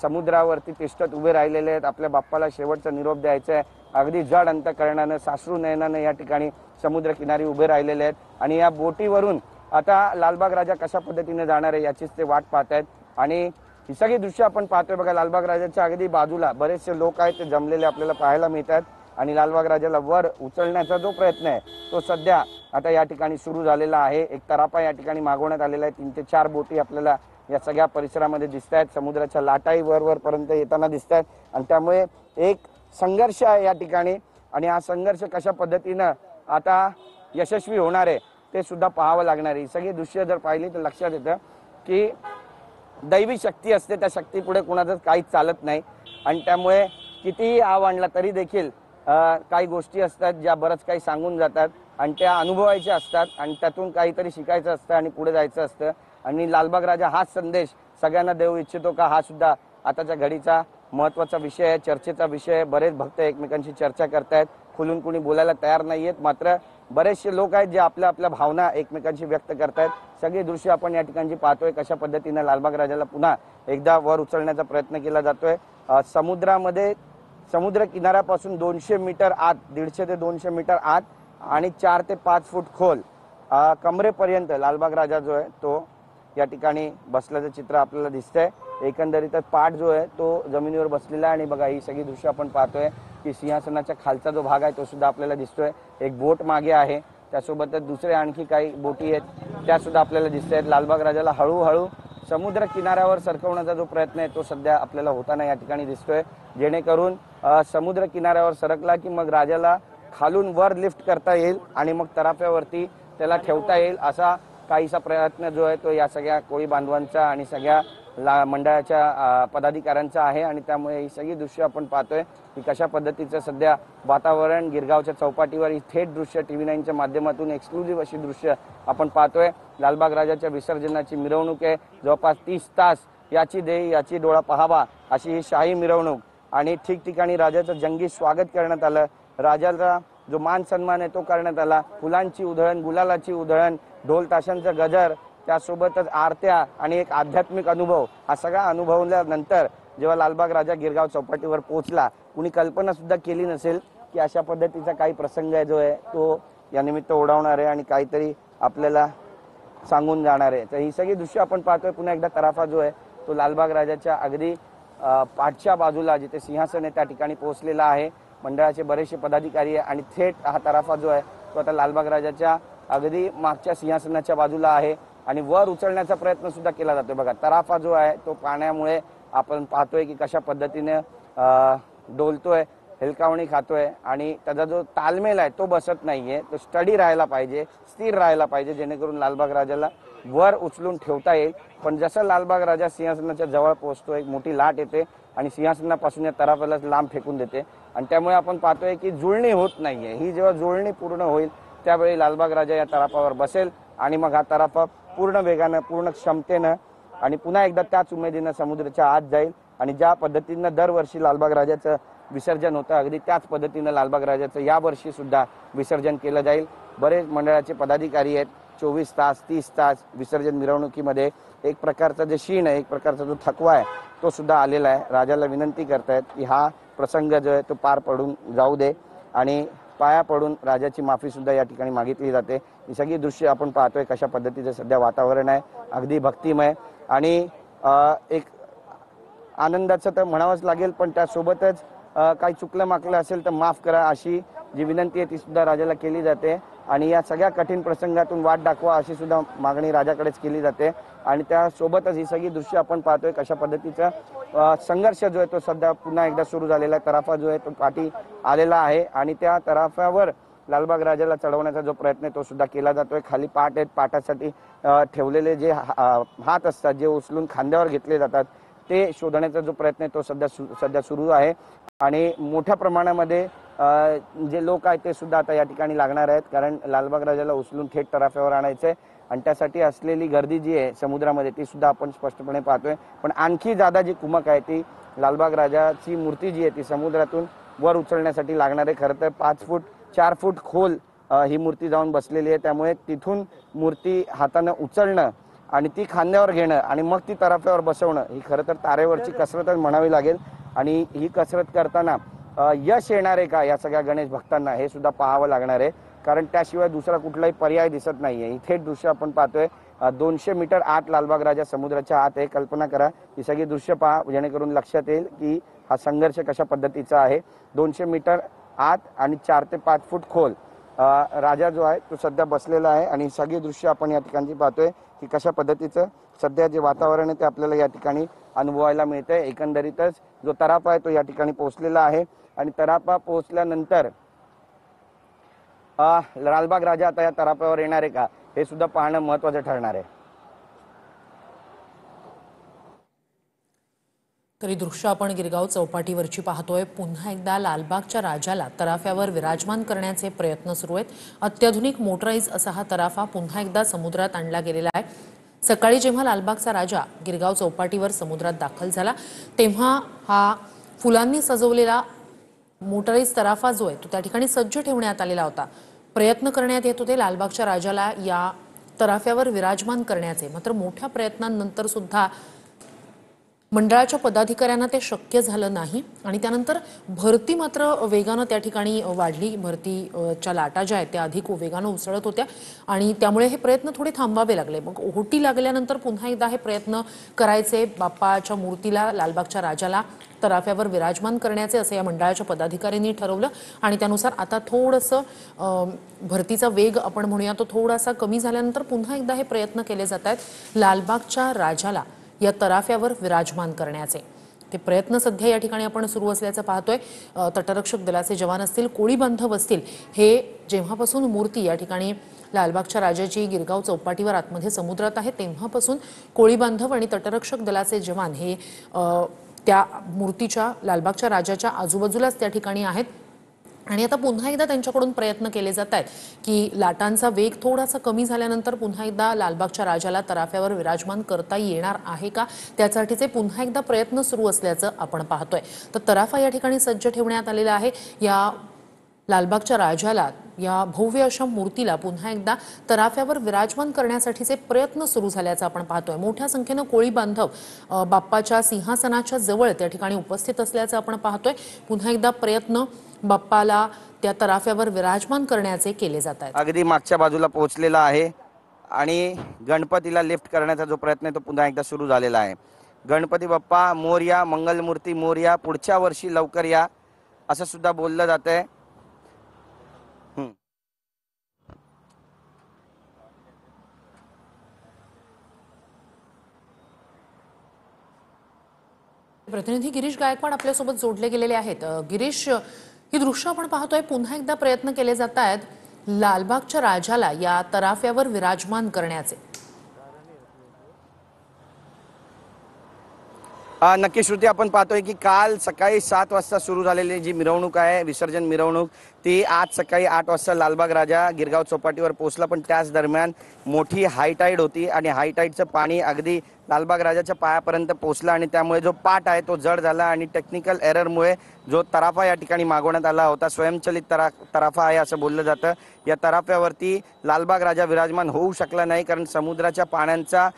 समुद्रावरती तिष्ठत उभे राहिलेले आहेत। आपल्या बाप्पाला शेवटचा निरोप द्यायचा आहे। अगदी जड अंतकरणानं साश्रू नयनानं या ठिकाणी समुद्र किनारी उभे राहिलेले आहेत आणि या बोटीवरून आता लालबाग राजा कशा पद्धतीने जाणार आहे याचीच ते वाट पाहत आहेत। आणि ही सगळी दृश्य आपण पाहतोय बघा, लालबाग राजाच्या अगदी बाजूला बरेचसे लोक आहेत ते जमलेले आपल्याला पाहायला मिळतात आणि लालबाग राजाला वर उचलण्याचा जो प्रयत्न आहे तो सध्या आता या ठिकाणी सुरू झालेला आहे। एक तराफा या ठिकाणी मागवण्यात आलेला आहे। 3 ते 4 बोटी आपल्याला या सगळ्या परिसरामध्ये दिसत आहेत। समुद्राच्या लाटाही वरपर्यंत येताना दिसत आहेत आणि त्यामुळे एक संघर्ष आहे या ठिकाणी आणि हा संघर्ष कशा पद्धतीनं आता यशस्वी होणार आहे ते सुद्धा पाहावं लागणार आहे। ही सगळी दृश्य जर पाहिली तर लक्षात येतं की दैवी शक्ती असते, त्या शक्ती पुढे कुणाचं काहीच चालत नाही आणि त्यामुळे कितीही आव आणला तरी देखील काही गोष्टी असतात ज्या बरंच काही सांगून जातात आणि त्या अनुभवायच्या असतात आणि त्यातून काहीतरी शिकायचं असतं आणि पुढे जायचं असतं आणि लालबाग राजा हाच संदेश सगळ्यांना देऊ इच्छितो का हा सुद्धा आताच्या घडीचा महत्त्वाचा विषय आहे, चर्चेचा विषय आहे। बरेच भक्त एकमेकांशी चर्चा करतायत, खुलून कुणी बोलायला तयार नाहीयेत, मात्र बरेचसे लोक आहेत जे आपल्या आपल्या भावना एकमेकांशी व्यक्त करतायत। सगळी दृश्य आपण या ठिकाणी पाहतोय कशा पद्धतीने लालबाग राजाला पुन्हा एकदा वर उचलण्याचा प्रयत्न केला जातोय। समुद्रामध्ये समुद्र किनाऱ्यापासून 200 मीटर आत, 150 ते 200 मीटर आत आणि 4 ते 5 फूट खोल कमरेपर्यंत लालबाग राजा जो आहे तो या ठिकाणी बसल्याचं चित्र आपल्याला दिसतंय। एकंदरीतच पाठ जो आहे तो जमिनीवर बसलेला आहे आणि बघा ही सगळी दृश्य आपण पाहतोय की सिंहासनाच्या खालचा जो भाग आहे तो सुद्धा आपल्याला दिसतोय। एक बोट मागे आहे, त्यासोबतच दुसरे आणखी काही बोटी आहेत त्या सुद्धा आपल्याला दिसत आहेत। लालबाग राजाला हळूहळू समुद्र किनाऱ्यावर सरकवण्याचा जो प्रयत्न आहे तो सध्या आपल्याला होताना या ठिकाणी दिसतोय, जेणेकरून समुद्र किनाऱ्यावर सरकला की मग राजाला खालून वर लिफ्ट करता येईल आणि मग तराफ्यावरती त्याला ठेवता येईल असा काहीसा प्रयत्न जो आहे तो या सगळ्या कोळी बांधवांचा आणि सगळ्या मंडळाच्या पदाधिकाऱ्यांचा आहे आणि त्यामुळे ही सगळी दृश्य आपण पाहतोय की कशा पद्धतीचं सध्या वातावरण गिरगावच्या चौपाटीवर ही थेट दृश्य TV9च्या माध्यमातून एक्सक्लुझिव्ह अशी दृश्य आपण पाहतोय। लालबाग राजाच्या विसर्जनाची मिरवणूक आहे, जवळपास 30 तास याची डोळा पाहावा अशी ही शाही मिरवणूक आणि ठिकठिकाणी राजाचं जंगी स्वागत करण्यात आलं। राजाचा जो मान सन्मान आहे तो करण्यात आला। फुलांची उधळण, गुलालाची उधळण, ढोल ताशांचा गजर, त्यासोबतच आरत्या आणि एक आध्यात्मिक अनुभव, हा सगळा अनुभवल्यानंतर जेव्हा लालबाग राजा गिरगाव चौपाटीवर पोहोचला, कुणी कल्पना सुद्धा केली नसेल की अशा पद्धतीचा काही प्रसंग आहे जो आहे तो या निमित्त ओढावणार आहे आणि काहीतरी आपल्याला सांगून जाणार आहे। तर ही सगळी दृश्य आपण पाहतोय। पुन्हा एकदा तराफा जो आहे तो लालबाग राजाच्या अगदी पाठच्या बाजूला जिथे सिंहासन आहे त्या ठिकाणी पोहोचलेला आहे। मंडळाचे बरेचसे पदाधिकारी आहे आणि थेट हा तराफा जो आहे तो आता लालबाग राजाच्या अगदी मागच्या सिंहासनाच्या बाजूला आहे आणि वर उचलण्याचा प्रयत्न सुद्धा केला जातोय। बघा तराफा जो आहे तो पाण्यामुळे आपण पाहतोय की कशा पद्धतीने डोलतोय, हेलकावणी खातोय आणि त्याचा जो तालमेल आहे तो बसत नाहीये, तो स्टडी राहायला पाहिजे, स्थिर राहायला पाहिजे, जेणेकरून लालबाग राजाला वर उचलून ठेवता येईल। पण जसं लालबाग राजा सिंहासनाच्या जवळ पोहोचतो एक मोठी लाट येते आणि सिंहासनापासून या तराफ्याला लांब फेकून देते आणि त्यामुळे आपण पाहतोय की जुळणी होत नाहीये। ही जेव्हा जुळणी पूर्ण होईल त्यावेळी लालबाग राजा या तराफावर बसेल आणि मग हा तराफा पूर्ण वेगानं, पूर्ण क्षमतेनं आणि पुन्हा एकदा त्याच उमेदीनं समुद्राच्या आत जाईल आणि ज्या पद्धतीनं दरवर्षी लालबाग राजाचं विसर्जन होतं अगदी त्याच पद्धतीनं लालबाग राजाचं यावर्षी सुद्धा विसर्जन केलं जाईल। बरेच मंडळाचे पदाधिकारी आहेत, 24 तास 30 तास विसर्जन मिरवणुकीमध्ये एक प्रकारचा जे शीण आहे, एक प्रकारचा जो थकवा आहे तो सुद्धा आलेला आहे। राजाला विनंती करतायत की हा प्रसंग जो आहे तो पार पडून जाऊ दे आणि पाया पडून राजाची माफी सुद्धा या ठिकाणी मागितली जाते। ही सगळी दृश्य आपण पाहतोय कशा पद्धतीचं सध्या वातावरण आहे, अगदी भक्तिमय आणि एक आनंदाचं तर म्हणावंच लागेल, पण त्यासोबतच काही चुकलं माकलं असेल तर माफ करा अशी जी विनंती आहे ती सुद्धा राजाला केली जाते आणि या सगळ्या कठीण प्रसंगातून वाट दाखवा अशी सुद्धा मागणी राजाकडेच केली जाते आणि त्यासोबतच ही सगळी दृश्य आपण पाहतोय कशा पद्धतीचा संघर्ष जो आहे तो सध्या पुन्हा एकदा सुरू झालेला आहे। तराफा जो आहे तो पाठी आलेला आहे आणि त्या तराफ्यावर लालबाग राजाला चढवण्याचा जो प्रयत्न आहे तो सुद्धा केला जातोय। खाली पाठ आहेत, पाठासाठी ठेवलेले जे हात असतात जे उचलून खांद्यावर घेतले जातात ते शोधण्याचा जो प्रयत्न आहे तो सध्या सुरू आहे आणि मोठ्या प्रमाणामध्ये जे लोक आहेत ते सुद्धा आता या ठिकाणी लागणार आहेत, कारण लालबाग राजाला उचलून थेट तराफ्यावर आणायचंय आणि त्यासाठी असलेली गर्दी जी आहे समुद्रामध्ये ती सुद्धा आपण स्पष्टपणे पाहतोय। पण आणखी ज्यादा जी कुमक आहे ती लालबाग राजाची मूर्ती जी आहे ती समुद्रातून वर उचलण्यासाठी लागणारे खरं तर 5 फूट 4 फूट खोल ही मूर्ती जाऊन बसलेली आहे। त्यामुळे तिथून मूर्ती हाताने उचलणं आणि ती खांद्यावर घेणं आणि मग ती तराफ्यावर बसवणं ही खरं तर तारेवरची कसरतच म्हणावी लागेल। आणि ही कसरत करताना यश येणार आहे का या सगळ्या गणेश भक्तांना हे सुद्धा पाहावं लागणार आहे, कारण त्याशिवाय दुसरा कुठलाही पर्याय दिसत नाहीये। इथे दृश्य आपण पाहतोय 200 मीटर आत लालबाग राजा समुद्राच्या आत आहे। कल्पना करा ही सगळी दृश्य पहा जेणेकरून लक्षात येईल की हा संघर्ष कशा पद्धतीचा आहे। 200 मीटर आत आणि 4 ते 5 फूट खोल राजा जो आहे तो सध्या बसलेला आहे आणि सगळी दृश्य आपण या ठिकाणी पाहतोय की कशा पद्धतीचं सध्या जे वातावरण आहे ते आपल्याला या ठिकाणी अनुभवायला मिळतंय। एकंदरीतच जो तराफा आहे तो या ठिकाणी पोहोचलेला आहे आणि तराफा पोहोचल्यानंतर लालबाग राजा आता या तराफ्यावर येणार आहे का हे सुद्धा पाहणं महत्त्वाचं ठरणार आहे। तरी दृश्य आपण गिरगाव चौपाटीवरची पाहतोय। पुन्हा एकदा लालबागच्या राजाला तराफ्यावर विराजमान करण्याचे प्रयत्न सुरू आहेत। अत्याधुनिक मोटराईज असा हा तराफा पुन्हा एकदा समुद्रात आणला गेलेला आहे। सकाळी जेव्हा लालबागचा राजा गिरगाव चौपाटीवर समुद्रात दाखल झाला तेव्हा हा फुलांनी सजवलेला मोटराईज तराफा जो आहे तो त्या ठिकाणी सज्ज ठेवण्यात आलेला होता। प्रयत्न करण्यात येत होते लालबागच्या राजाला या तराफ्यावर विराजमान करण्याचे, मात्र मोठ्या प्रयत्नांनंतर सुद्धा मंडळाच्या पदाधिकाऱ्यांना ते शक्य झालं नाही आणि त्यानंतर भरती मात्र वेगानं त्या ठिकाणी वाढली। भरतीच्या लाटा ज्या आहेत त्या अधिक वेगानं उसळत होत्या आणि त्यामुळे हे प्रयत्न थोडे थांबावे लागले। मग ओहोटी लागल्यानंतर पुन्हा एकदा हे प्रयत्न करायचे, बाप्पाच्या मूर्तीला लालबागच्या राजाला तराफ्यावर विराजमान करण्याचे असं या मंडळाच्या पदाधिकाऱ्यांनी ठरवलं आणि त्यानुसार आता थोडंसं भरतीचा वेग आपण म्हणूया तो थोडासा कमी झाल्यानंतर पुन्हा एकदा हे प्रयत्न केले जात आहेत लालबागच्या राजाला या तराफ्यावर विराजमान करण्याचे। ते प्रयत्न सध्या या ठिकाणी आपण सुरू असल्याचं पाहतोय। तटरक्षक दलाचे जवान असतील, कोळी बांधव असतील, हे जेव्हापासून मूर्ती या ठिकाणी लालबागच्या राजाची गिरगाव चौपाटीवर आतमध्ये समुद्रात आहे तेव्हापासून कोळी बांधव आणि तटरक्षक दलाचे जवान हे त्या मूर्तीच्या लालबागच्या राजाच्या आजूबाजूलाच त्या ठिकाणी आहेत आणि आता पुन्हा एकदा त्यांच्याकडून प्रयत्न केले जात आहेत की लाटांचा वेग थोडासा कमी झाल्यानंतर पुन्हा एकदा लालबागच्या राजाला तराफ्यावर विराजमान करता येणार आहे का त्यासाठीचे पुन्हा एकदा प्रयत्न सुरू असल्याचं आपण पाहतोय। तर तराफा या ठिकाणी सज्ज ठेवण्यात आलेला आहे। या लालबागच्या राजाला या भव्य अशा मूर्तीला पुन्हा एकदा तराफ्यावर विराजमान करण्यासाठीचे प्रयत्न सुरू झाल्याचं आपण पाहतोय। मोठ्या संख्येनं कोळी बांधव बाप्पाच्या सिंहासनाच्या जवळ त्या ठिकाणी उपस्थित असल्याचं आपण पाहतोय। पुन्हा एकदा प्रयत्न बाप्पाला त्या तराफ्यावर विराजमान करण्याचे केले जात आहेत। अगदी मागच्या बाजूला पोहोचलेला आहे आणि गणपतीला लिफ्ट करण्याचा जो प्रयत्न आहे तो पुन्हा एकदा सुरू झालेला आहे। गणपती बाप्पा मोरया, मंगलमूर्ती मोरया, पुढच्या वर्षी लवकर या असं सुद्धा बोललं जातंय। प्रतिनिधी गिरीश गायकवाड आपल्यासोबत जोडले गेलेले आहेत। गिरीश, ही दृश्य आपण पाहतोय, पुन्हा एकदा प्रयत्न केले जात आहेत लालबागच्या राजाला या तराफ्यावर विराजमान करण्याचे। नक्की श्रुती, आपण पाहतोय की काल सकाळी 7 वाजता सुरू झालेली जी मिरवणूक आहे, विसर्जन मिरवणूक, ती आज सकाळी 8 वाजता लालबाग राजा गिरगाव चौपाटीवर पोहोचला। पण त्याच दरम्यान मोठी हाय टाईड होती आणि हाय टाईडचं पाणी अगदी लालबाग राजाच्या पायापर्यंत पोहोचला आणि त्यामुळे जो पाट आहे तो जड झाला आणि टेक्निकल एररमुळे जो तराफा या ठिकाणी मागवण्यात आला होता, स्वयंचलित तराफा आहे असं बोललं जातं, या तराफ्यावरती लालबाग राजा विराजमान होऊ शकला नाही, कारण समुद्राच्या पाण्याचा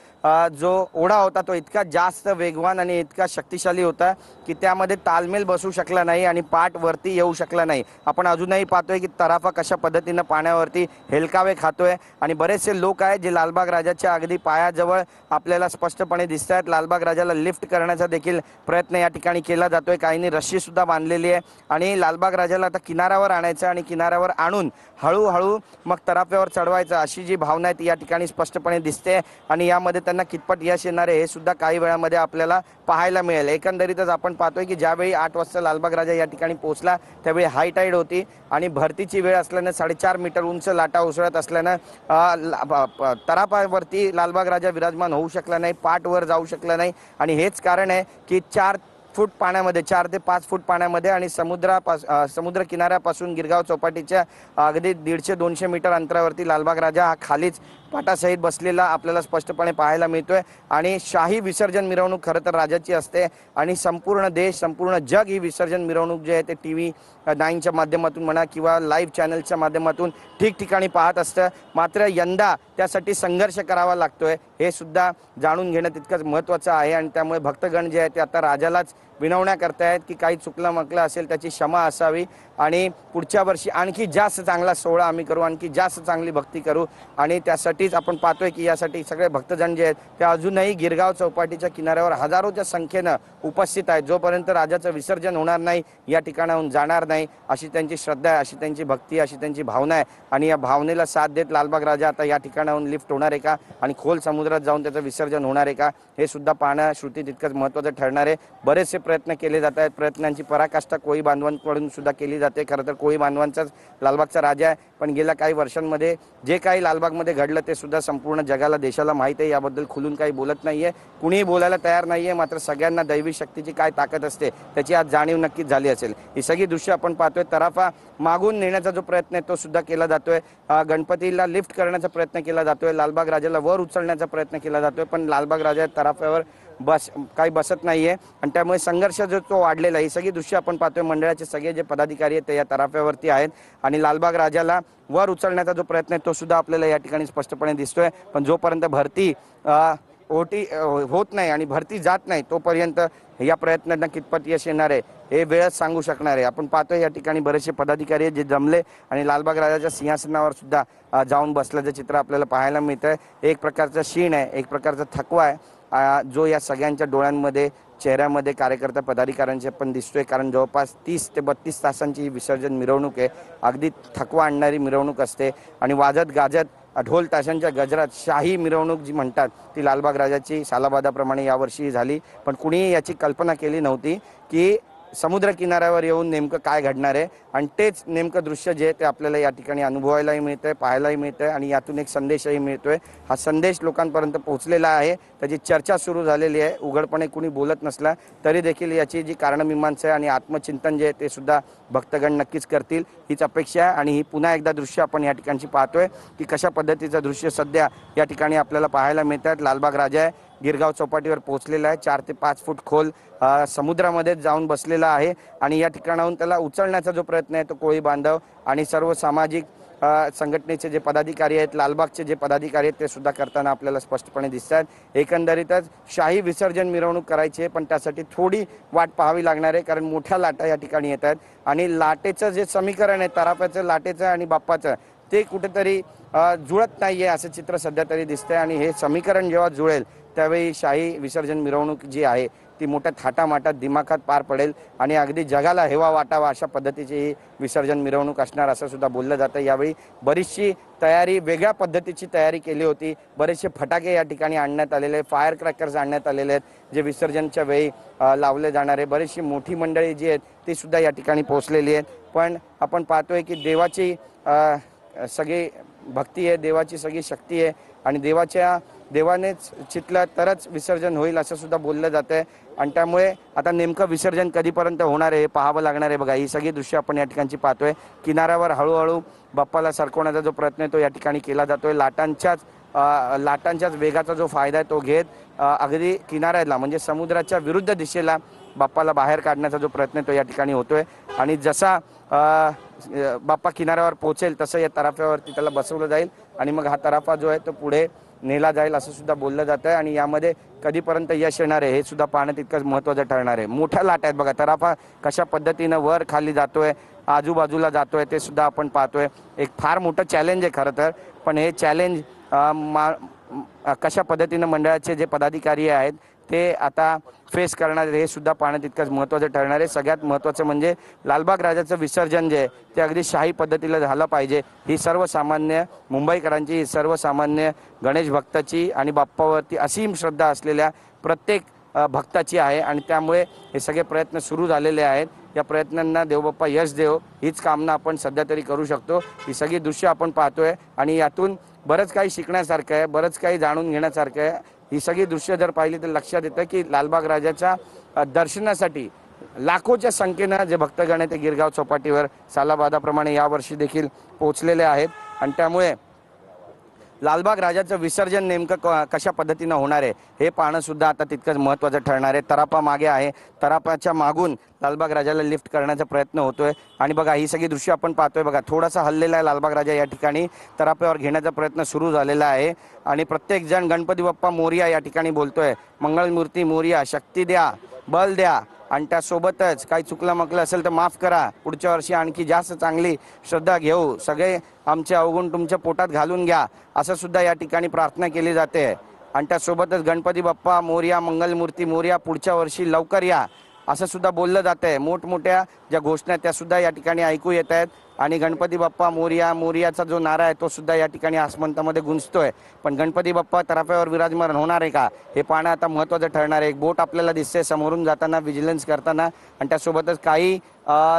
जो ओढा होता तो इतका जास्त वेगवान आणि इतका शक्तिशाली होता की त्यामध्ये तालमेल बसू शकला नाही आणि पाट वरती येऊ शकला नाही। आपण अजूनही पाहतोय की तराफा कशा पद्धतीनं पाण्यावरती हेलकावे खातोय आणि बरेचसे लोक आहेत जे लालबाग राजाच्या अगदी पायाजवळ आपल्याला स्पष्टपणे दिसत आहेत। लालबाग राजाला लिफ्ट करण्याचा देखील प्रयत्न या ठिकाणी केला जातोय। काहींनी रस्सी सुद्धा बांधलेली आहे आणि लालबाग राजाला आता किनाऱ्यावर आणायचं आणि किनाऱ्यावर आणून हळूहळू मग तराफ्यावर चढवायचं अशी जी भावना आहे ती या ठिकाणी स्पष्टपणे दिसते आणि यामध्ये त्यांना कितपत यश येणार आहे हे सुद्धा काही वेळामध्ये आपल्याला पाहायला मिळेल। एकंदरीतच आपण पाहतोय की ज्यावेळी 8 वाजता लालबाग राजा या ठिकाणी पोहोचला त्यावेळी हाय टाईड होती आणि भरतीची वेळ असल्यानं 4.5 मीटर उंच लाटा उसळत असल्यानं तराफ्यावरती लालबाग राजा विराजमान होऊ शकला नाही, पाटवर जाऊ शकला नाही आणि हेच कारण आहे की 4 फूट पाण्यामध्ये, 4 ते 5 फूट पाण्यामध्ये आणि समुद्र किनाऱ्यापासून गिरगाव चौपाटीच्या अगदी 150-200 मीटर अंतरावरती लालबाग राजा हा खालीच पाटासहित बसलेला आपल्याला स्पष्टपणे पाहायला मिळतोय। आणि शाही विसर्जन मिरवणूक खरं तर राज्याची असते आणि संपूर्ण देश संपूर्ण जग ही विसर्जन मिरवणूक जे आहे ते TV 9च्या माध्यमातून म्हणा किंवा लाईव्ह चॅनलच्या माध्यमातून ठिकठिकाणी पाहत असतं। मात्र यंदा त्यासाठी संघर्ष करावा लागतोय हे सुद्धा जाणून घेणं तितकंच महत्त्वाचं आहे। आणि त्यामुळे भक्तगण जे आहे ते आता राजालाच विनवण्या करतायत की काही चुकलं मकलं असेल त्याची क्षमा असावी आणि पुढच्या वर्षी आणखी जास्त चांगला सोहळा आम्ही करू, आणखी जास्त चांगली भक्ती करू। आणि त्यासाठीच आपण पाहतोय की यासाठी सगळे भक्तजन जे आहेत ते अजूनही गिरगाव चौपाटीच्या किनाऱ्यावर हजारोच्या संख्येनं उपस्थित आहेत। जोपर्यंत राजाचं विसर्जन होणार नाही या ठिकाणाहून जाणार नाही अशी त्यांची श्रद्धा आहे, अशी त्यांची भक्ती, अशी त्यांची भावना आहे। आणि या भावनेला साथ देत लालबाग राजा आता या ठिकाणाहून लिफ्ट होणार आहे का आणि खोल समुद्रात जाऊन त्याचं विसर्जन होणार आहे का हे सुद्धा पाहणं श्रुती तितकंच महत्त्वाचं ठरणार आहे। बरेचसे प्रयत्न केले जात आहेत, प्रयत्नांची पराकाष्ठा कोळी बांधवांकडून सुद्धा केली जाते। खरं तर कोळी बांधवांचाच लालबागचा राजा आहे, पण गेल्या काही वर्षांमध्ये जे काही लालबागमध्ये घडलं ते सुद्धा संपूर्ण जगाला देशाला माहीत आहे। याबद्दल खुलून काही बोलत नाहीये, कुणीही बोलायला तयार नाहीये। मात्र सगळ्यांना दैवी शक्तीची काय ताकद असते त्याची आज जाणीव नक्कीच झाली असेल। ही सगळी दृश्य आपण पाहतोय। तराफा मागून नेण्याचा जो प्रयत्न आहे तो सुद्धा केला जातोय, गणपतीला लिफ्ट करण्याचा प्रयत्न केला जातोय, लालबाग राजाला वर उचलण्याचा प्रयत्न केला जातोय, पण लालबाग राजा तराफ्यावर काही बसत नाहीये आणि त्यामुळे संघर्ष जो तो वाढलेला आहे। ही सगळी दृश्य आपण पाहतोय, मंडळाचे सगळे जे पदाधिकारी आहेत ते या तराफ्यावरती आहेत आणि लालबाग राजाला वर उचलण्याचा जो प्रयत्न आहे तो सुद्धा आपल्याला या ठिकाणी स्पष्टपणे दिसतोय। पण जोपर्यंत भरती होत नाही आणि भरती जात नाही तोपर्यंत या प्रयत्नांना कितपत यश येणार आहे हे वेळच सांगू शकणार आहे। आपण पाहतोय या ठिकाणी बरेचसे पदाधिकारी आहेत जे जमले आणि लालबाग राजाच्या सिंहासनावर सुद्धा जाऊन बसल्याचं चित्र आपल्याला पाहायला मिळतंय। एक प्रकारचा शीण आहे, एक प्रकारचा थकवा आहे जो या सगळ्यांच्या डोळ्यांमध्ये चेहऱ्यामध्ये कार्यकर्ता पदाधिकाऱ्यांचे पण दिसतोय। कारण जवळपास 30 ते 32 तासांची ही विसर्जन मिरवणूक आहे, अगदी थकवा आणणारी मिरवणूक असते आणि वाजत गाजत ढोल ताशांच्या गजरात शाही मिरवणूक जी म्हणतात ती लालबाग राजाची सालाबादाप्रमाणे यावर्षी झाली। पण कुणीही याची कल्पना केली नव्हती की समुद्र किनाऱ्यावर येऊन नेमकं काय घडणार आहे आणि तेच नेमकं दृश्य जे ते आपल्याला या ठिकाणी अनुभवायलाही मिळतंय, पाहायलाही मिळतंय आणि यातून एक संदेशही मिळतोय। हा संदेश लोकांपर्यंत पोहोचलेला आहे, त्याची चर्चा सुरू झालेली आहे। उघडपणे कुणी बोलत नसला तरी देखील याची जी कारणमीमांसा आहे आणि आत्मचिंतन जे आहे ते सुद्धा भक्तगण नक्कीच करतील हीच अपेक्षा आहे। आणि ही पुन्हा एकदा दृश्य आपण या ठिकाणची पाहतोय की कशा पद्धतीचं दृश्य सध्या या ठिकाणी आपल्याला पाहायला मिळतात। लालबाग राजा आहे गिरगाव चौपाटीवर पोहोचलेला आहे, 4 ते 5 फूट खोल समुद्रामध्ये जाऊन बसलेला आहे आणि या ठिकाणाहून त्याला उचलण्याचा जो प्रयत्न आहे तो कोळी बांधव आणि सर्व सामाजिक संघटनेचे जे पदाधिकारी आहेत, लालबागचे जे पदाधिकारी आहेत ते सुद्धा करताना आपल्याला स्पष्टपणे दिसतात। एकंदरीतच शाही विसर्जन मिरवणूक करायची आहे पण त्यासाठी थोडी वाट पाहावी लागणार आहे, कारण मोठ्या लाटा या ठिकाणी येत आहेत आणि लाटेचं जे समीकरण आहे तराफ्याचं, लाटेचं आणि बाप्पाचं ते कुठेतरी जुळत नाहीये असं चित्र सध्या तरी दिसतंय। आणि हे समीकरण जेव्हा जुळेल त्यावेळी शाही विसर्जन मिरवणूक जी आहे ती मोठ्या थाटामाटात दिमाखात पार पडेल आणि अगदी जगाला हेवा वाटावा अशा पद्धतीची ही विसर्जन मिरवणूक असणार असं सुद्धा बोललं जातं। यावेळी बरीचशी तयारी, वेगळ्या पद्धतीची तयारी केली होती, बरेचसे फटाके या ठिकाणी आणण्यात आलेले, फायर क्रॅकर्स आणण्यात आलेले आहेत जे विसर्जनच्या वेळी लावले जाणारे। बरीचशी मोठी मंडळी जी आहेत ती सुद्धा या ठिकाणी पोहोचलेली आहेत। पण आपण पाहतोय की देवाची सगळी भक्ती आहे, देवाची सगळी शक्ती आहे आणि देवानेच चितलं तरच विसर्जन होईल असं सुद्धा बोललं जातंय आणि त्यामुळे आता नेमकं विसर्जन कधीपर्यंत होणार आहे हे पाहावं लागणार आहे। बघा ही सगळी दृश्य आपण या ठिकाणची पाहतोय, किनाऱ्यावर हळूहळू बाप्पाला सरकवण्याचा जो प्रयत्न आहे तो या ठिकाणी केला जातोय। लाटांच्याच वेगाचा जो फायदा आहे तो घेत अगदी किनाऱ्याला म्हणजे समुद्राच्या विरुद्ध दिशेला बाप्पाला बाहेर काढण्याचा जो प्रयत्न आहे तो या ठिकाणी होतोय आणि जसा बाप्पा किनाऱ्यावर पोहोचेल तसं या तराफ्यावरती त्याला बसवलं जाईल आणि मग हा तराफा जो आहे तो पुढे नेला जाईल असं सुद्धा बोललं जातं आहे आणि यामध्ये कधीपर्यंत यश येणार आहे हे सुद्धा पाहणं तितकंच महत्त्वाचं ठरणार आहे। मोठ्या लाटा आहेत बघा, तराफा कशा पद्धतीनं वर खाली जातोय, आजूबाजूला जातोय ते सुद्धा आपण पाहतोय। एक फार मोठं चॅलेंज आहे खरं तर, पण हे चॅलेंज कशा पद्धतीनं मंडळाचे जे पदाधिकारी आहेत ते आता फेस करणार हे सुद्धा पाहणं तितकंच महत्त्वाचं ठरणार आहे। सगळ्यात महत्त्वाचं म्हणजे लालबाग राजाचं विसर्जन जे आहे ते अगदी शाही पद्धतीला झालं पाहिजे ही सर्वसामान्य मुंबईकरांची, सर्वसामान्य गणेश भक्ताची आणि बाप्पावरती असीम श्रद्धा असलेल्या प्रत्येक भक्ताची आहे आणि त्यामुळे हे सगळे प्रयत्न सुरू झालेले आहेत। या प्रयत्नांना देवबाप्पा यश देव हीच कामना आपण सध्या तरी करू शकतो। ही सगळी दृश्य आपण पाहतोय आणि यातून बरंच काही शिकण्यासारखं आहे, बरंच काही जाणून घेण्यासारखं आहे। ही सगळी दृश्य जर पाहिली तर लक्षात येतं की लालबाग राजाच्या दर्शनासाठी लाखोच्या संख्येनं जे भक्तगण आहेत ते गिरगाव चौपाटीवर सालाबादाप्रमाणे यावर्षी देखील पोहोचलेले आहेत आणि त्यामुळे लालबाग राजाचं विसर्जन नेमकं कशा पद्धतीनं होणार आहे हे पाहणं सुद्धा आता तितकंच महत्त्वाचं ठरणार आहे। तरापा मागे आहे, तरापाच्या मागून लालबाग राजाला लिफ्ट करण्याचा प्रयत्न होतोय आणि बघा ही सगळी दृश्य आपण पाहतोय। बघा थोडासा हललेला आहे लालबाग राजा या ठिकाणी, तराप्यावर घेण्याचा प्रयत्न सुरू झालेला आहे आणि प्रत्येक जण गणपती बाप्पा मोरया या ठिकाणी बोलतोय। मंगळमूर्ती मोरया, शक्ती द्या, बल द्या आणि त्यासोबतच काही चुकलं मकलं असेल तर माफ करा, पुढच्या वर्षी आणखी जास्त चांगली श्रद्धा घेऊ, सगळे आमचे अवगुण तुमच्या पोटात घालून घ्या असं सुद्धा या ठिकाणी प्रार्थना केली जाते। आणि त्यासोबतच गणपती बाप्पा मोरया, मंगलमूर्ती मोरया, पुढच्या वर्षी लवकर या असं सुद्धा बोललं जात आहे। मोठमोठ्या ज्या घोषणा त्या सुद्धा या ठिकाणी ऐकू येत आहेत आणि गणपती बाप्पा मोरया, मोरयाचा जो नारा आहे तो सुद्धा या ठिकाणी आसमंतामध्ये गुंजतोय। पण गणपती बाप्पा तराफ्यावर विराजमान होणार आहे का हे पाहणं आता महत्त्वाचं ठरणार आहे। एक बोट आपल्याला दिसते समोरून जाताना विजिलन्स करताना आणि त्यासोबतच काही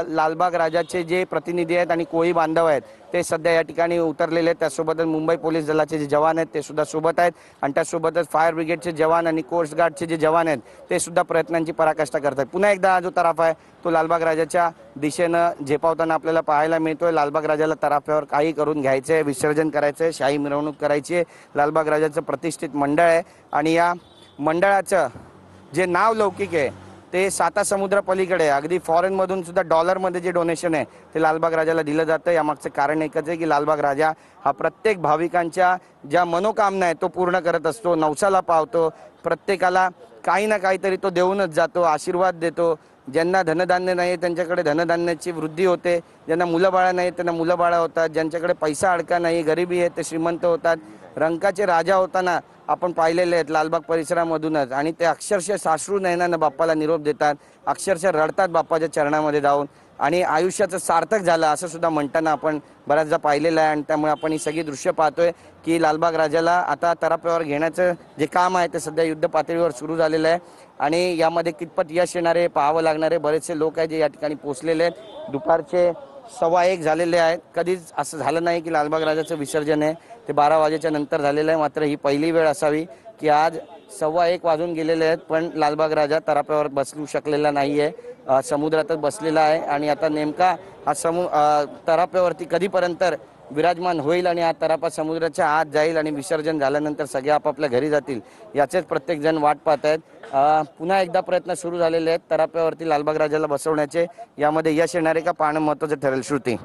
लालबाग राजाचे जे प्रतिनिधी आहेत आणि कोळी बांधव आहेत ते सध्या या ठिकाणी उतरलेले आहेत। त्यासोबतच मुंबई पोलीस दलाचे जे जवान आहेत ते सुद्धा सोबत आहेत आणि त्यासोबतच फायर ब्रिगेडचे जवान आणि कोस्ट गार्डचे जे जवान आहेत ते सुद्धा प्रयत्नांची पराकाष्ठा करतात। पुन्हा एकदा जो तराफा आहे तो लालबाग राजाच्या दिशेनं झेपावताना आपल्याला पाहायला मिळतोय। लालबाग राजाला तराफ्यावर काही करून घ्यायचंय, विसर्जन करायचंय, शाही मिरवणूक करायची आहे। लालबाग राजाचं प्रतिष्ठित मंडळ आहे आणि या मंडळाचं जे नाव लौकिक आहे ते साता समुद्र पलीकडे, अगदी फॉरेनमधून सुद्धा डॉलरमध्ये जे डोनेशन आहे ते लालबाग राजाला दिलं जातं। यामागचं कारण एकच आहे की लालबाग राजा हा प्रत्येक भाविकांच्या ज्या मनोकामना आहे तो पूर्ण करत असतो, नवसाला पावतो, प्रत्येकाला काही ना काहीतरी तो देऊनच जातो, आशीर्वाद देतो। ज्यांना धनधान्य नाही त्यांच्याकडे धनधान्याची वृद्धी होते, ज्यांना मुलं बाळा नाही त्यांना मुलं बाळा होतात, ज्यांच्याकडे पैसा अडका नाही, गरिबी आहे ते श्रीमंत होतात। रंकाचे राजा होताना आपण पाहिलेले आहेत लालबाग परिसरामधूनच आणि ते अक्षरशः साश्रू नयनानं बाप्पाला निरोप देतात, अक्षरशः रडतात बाप्पाच्या चरणामध्ये जाऊन आणि आयुष्याचं सार्थक झालं असं सुद्धा म्हणताना आपण बऱ्याचदा पाहिलेलं आहे। आणि त्यामुळे आपण ही सगळी दृश्य पाहतोय की लालबाग राजाला आता तराप्यावर घेण्याचं जे काम आहे ते सध्या युद्ध पातळीवर सुरू झालेलं आहे आणि यामध्ये कितपत यश येणारे पाहावं लागणारे बरेचसे लोक आहेत जे या ठिकाणी पोहोचलेले आहेत। दुपारचे 1:15 झालेले आहेत। कधीच असं झालं नाही की लालबाग राजाचं विसर्जन आहे ते 12 वाजेच्या नंतर झालेलं आहे, मात्र ही पहिली वेळ असावी की आज 1:15 वाजून गेलेले आहेत पण लालबाग राजा तराप्यावर बसू शकलेला नाही आहे, समुद्रातच बसलेला आहे आणि आता नेमका हा तराप्यावरती कधीपर्यंत विराजमान होईल आणि हा तरापा समुद्राच्या आत जाईल आणि विसर्जन झाल्यानंतर सगळे आपापल्या घरी जातील याचेच प्रत्येक जण वाट पाहत आहेत। पुन्हा एकदा प्रयत्न सुरू झालेले आहेत तराप्यावरती लालबाग राजाला बसवण्याचे, यामध्ये यश येणारे का पाहणं महत्त्वाचं ठरेल। श्रुती।